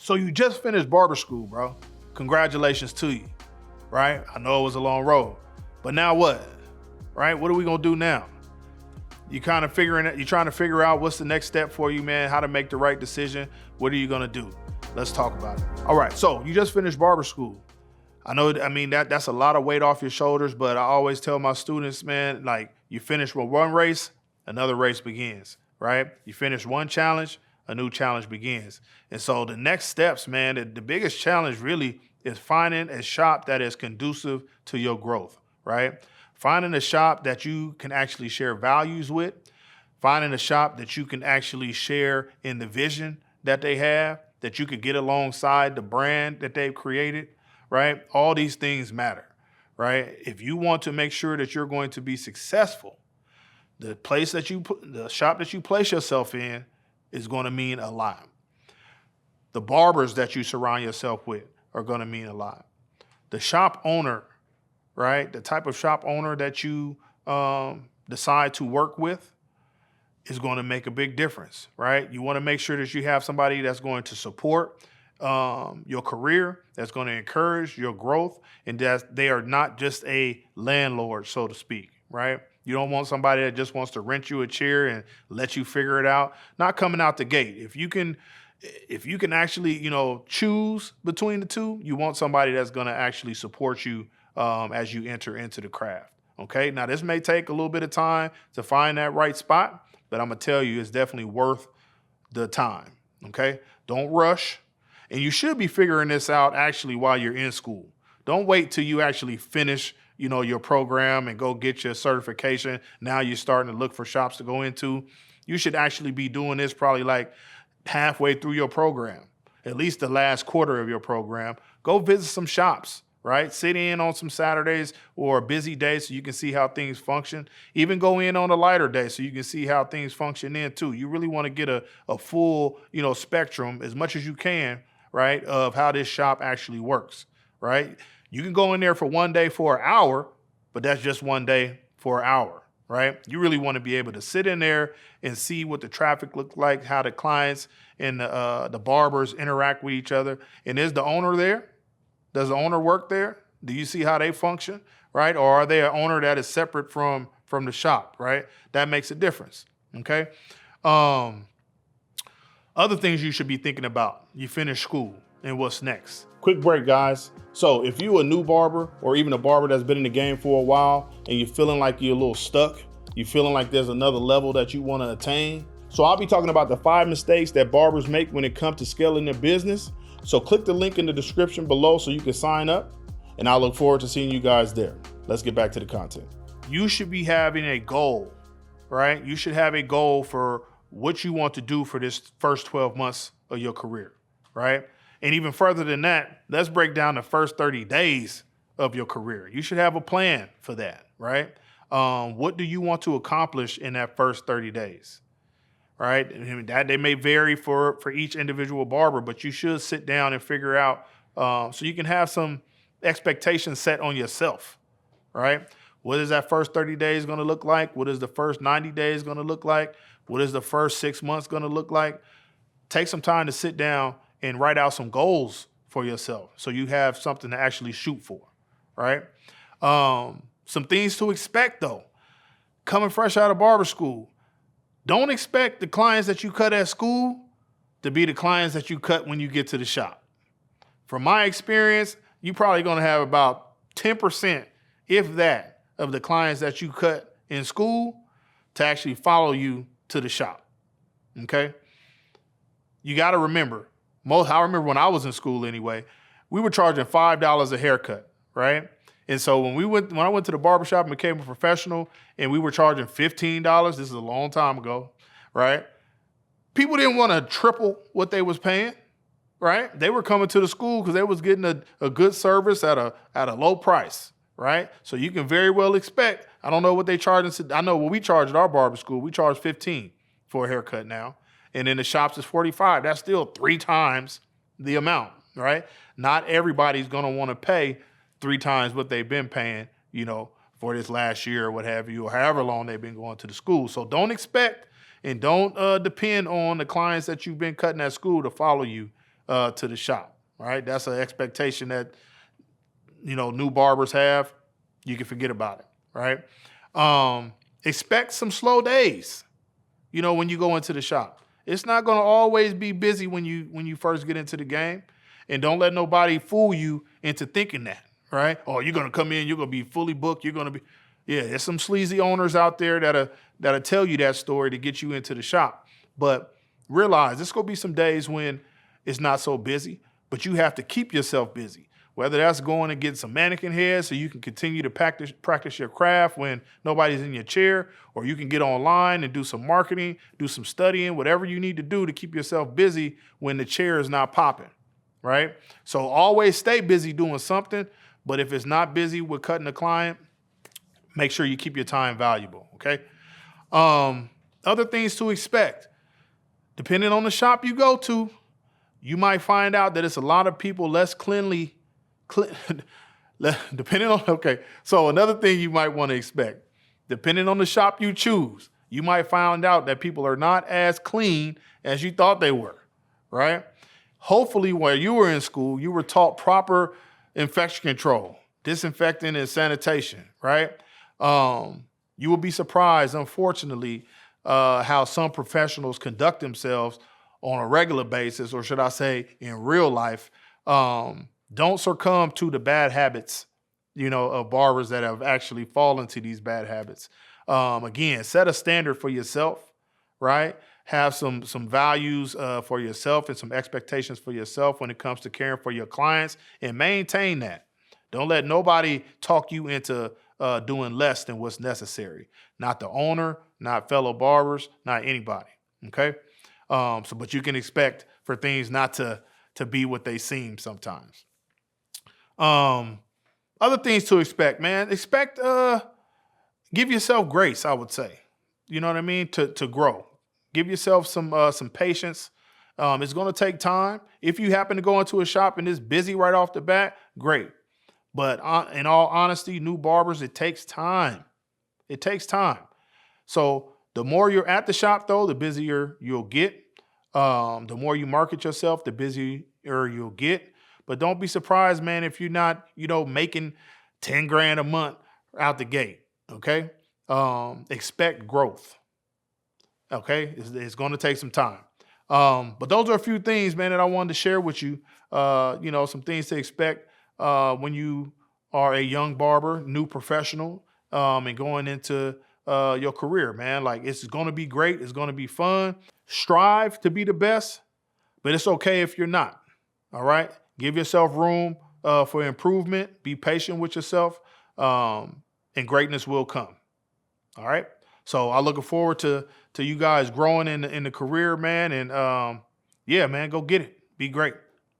So you just finished barber school, bro. Congratulations to you, right? I know it was a long road, but now what, right? What are we gonna do now? You're trying to figure out what's the next step for you, man, how to make the right decision. What are you gonna do? Let's talk about it. All right, so you just finished barber school. That's a lot of weight off your shoulders, but I always tell my students, man, like you finish with one race, another race begins, right? You finish one challenge, a new challenge begins. And so the next steps, man, the biggest challenge really is finding a shop that is conducive to your growth, right? Finding a shop that you can actually share values with, finding a shop that you can actually share in the vision that they have, that you could get alongside the brand that they've created, right? All these things matter, right? If you want to make sure that you're going to be successful, the shop that you place yourself in is going to mean a lot. The barbers that you surround yourself with are going to mean a lot. The shop owner, right? The type of shop owner that you decide to work with is going to make a big difference, right? You want to make sure that you have somebody that's going to support your career, that's going to encourage your growth, and that they are not just a landlord, so to speak, right? You don't want somebody that just wants to rent you a chair and let you figure it out. Not coming out the gate. If you can actually, choose between the two, you want somebody that's going to actually support you as you enter into the craft. Okay. Now this may take a little bit of time to find that right spot, but I'm gonna tell you, it's definitely worth the time. Okay. Don't rush, and you should be figuring this out actually while you're in school. Don't wait till you actually finish your program and go get your certification. Now you're starting to look for shops to go into. You should actually be doing this probably like halfway through your program, at least the last quarter of your program. Go visit some shops, right? Sit in on some Saturdays or a busy day so you can see how things function. Even go in on a lighter day so you can see how things function then too. You really want to get a full, spectrum as much as you can, right, of how this shop actually works, right? You can go in there for one day for an hour, but that's just one day for an hour, right? You really want to be able to sit in there and see what the traffic looks like, how the clients and the barbers interact with each other. And is the owner there? Does the owner work there? Do you see how they function, right? Or are they an owner that is separate from the shop, right? That makes a difference, okay? Other things you should be thinking about. You finish school, and what's next? Quick break, guys. So if you're a new barber or even a barber that's been in the game for a while and you're feeling like you're a little stuck, you're feeling like there's another level that you want to attain. So I'll be talking about the 5 mistakes that barbers make when it comes to scaling their business. So click the link in the description below so you can sign up, and I look forward to seeing you guys there. Let's get back to the content. You should be having a goal, right? You should have a goal for what you want to do for this first 12 months of your career, right? And even further than that, let's break down the first 30 days of your career. You should have a plan for that, right? What do you want to accomplish in that first 30 days? Right? And that they may vary for each individual barber, but you should sit down and figure out so you can have some expectations set on yourself, right? What is that first 30 days going to look like? What is the first 90 days going to look like? What is the first 6 months going to look like? Take some time to sit down and write out some goals for yourself so you have something to actually shoot for, right? Some things to expect though. Coming fresh out of barber school, don't expect the clients that you cut at school to be the clients that you cut when you get to the shop. From my experience, you're probably going to have about 10%, if that, of the clients that you cut in school to actually follow you to the shop, okay? You got to remember, I remember when I was in school anyway, we were charging $5 a haircut, right? And so when I went to the barbershop and became a professional and we were charging $15, this is a long time ago, right? People didn't want to triple what they was paying, right? They were coming to the school because they was getting a good service at a low price, right? So you can very well expect, I don't know what they charge. I know what we charge at our barber school. We charge $15 for a haircut now. And in the shops it's $45. That's still 3 times the amount, right? Not everybody's going to want to pay 3 times what they've been paying, for this last year or what have you, or however long they've been going to the school. So don't expect and don't depend on the clients that you've been cutting at school to follow you to the shop, right? That's an expectation that, new barbers have. You can forget about it, right? Expect some slow days, when you go into the shop. It's not going to always be busy when you first get into the game. And don't let nobody fool you into thinking that, right? Oh, you're going to come in, you're going to be fully booked, you're going to be... Yeah, there's some sleazy owners out there that'll tell you that story to get you into the shop. But realize there's going to be some days when it's not so busy, but you have to keep yourself busy. Whether that's going and getting some mannequin heads so you can continue to practice your craft when nobody's in your chair, or you can get online and do some marketing, do some studying, whatever you need to do to keep yourself busy when the chair is not popping, right? So always stay busy doing something, but if it's not busy with cutting a client, make sure you keep your time valuable, okay? Other things to expect. Depending on the shop you go to, you might find out that it's a lot of people less cleanly. Depending on, okay, so another thing you might want to expect. Depending on the shop you choose, you might find out that people are not as clean as you thought they were, right? Hopefully, while you were in school, you were taught proper infection control, disinfecting and sanitation, right? You will be surprised, unfortunately, how some professionals conduct themselves on a regular basis, or should I say in real life. Don't succumb to the bad habits, of barbers that have actually fallen to these bad habits. Again, set a standard for yourself, right? Have some values for yourself and some expectations for yourself when it comes to caring for your clients, and maintain that. Don't let nobody talk you into doing less than what's necessary. Not the owner, not fellow barbers, not anybody. Okay. But you can expect for things not to be what they seem sometimes. Other things to expect, man. Give yourself grace, I would say. You know what I mean? To grow. Give yourself some patience. It's going to take time. If you happen to go into a shop and it's busy right off the bat, great. But in all honesty, new barbers, it takes time. It takes time. So the more you're at the shop, though, the busier you'll get. The more you market yourself, the busier you'll get. But don't be surprised, man, if you're not, making 10 grand a month out the gate. Okay. Expect growth. Okay. It's going to take some time. But those are a few things, man, that I wanted to share with you. Some things to expect when you are a young barber, new professional, and going into your career, man. Like, it's going to be great. It's going to be fun. Strive to be the best, but it's okay if you're not. All right. Give yourself room for improvement. Be patient with yourself, and greatness will come. All right. So I'm looking forward to you guys growing in the career, man. And yeah, man, go get it. Be great.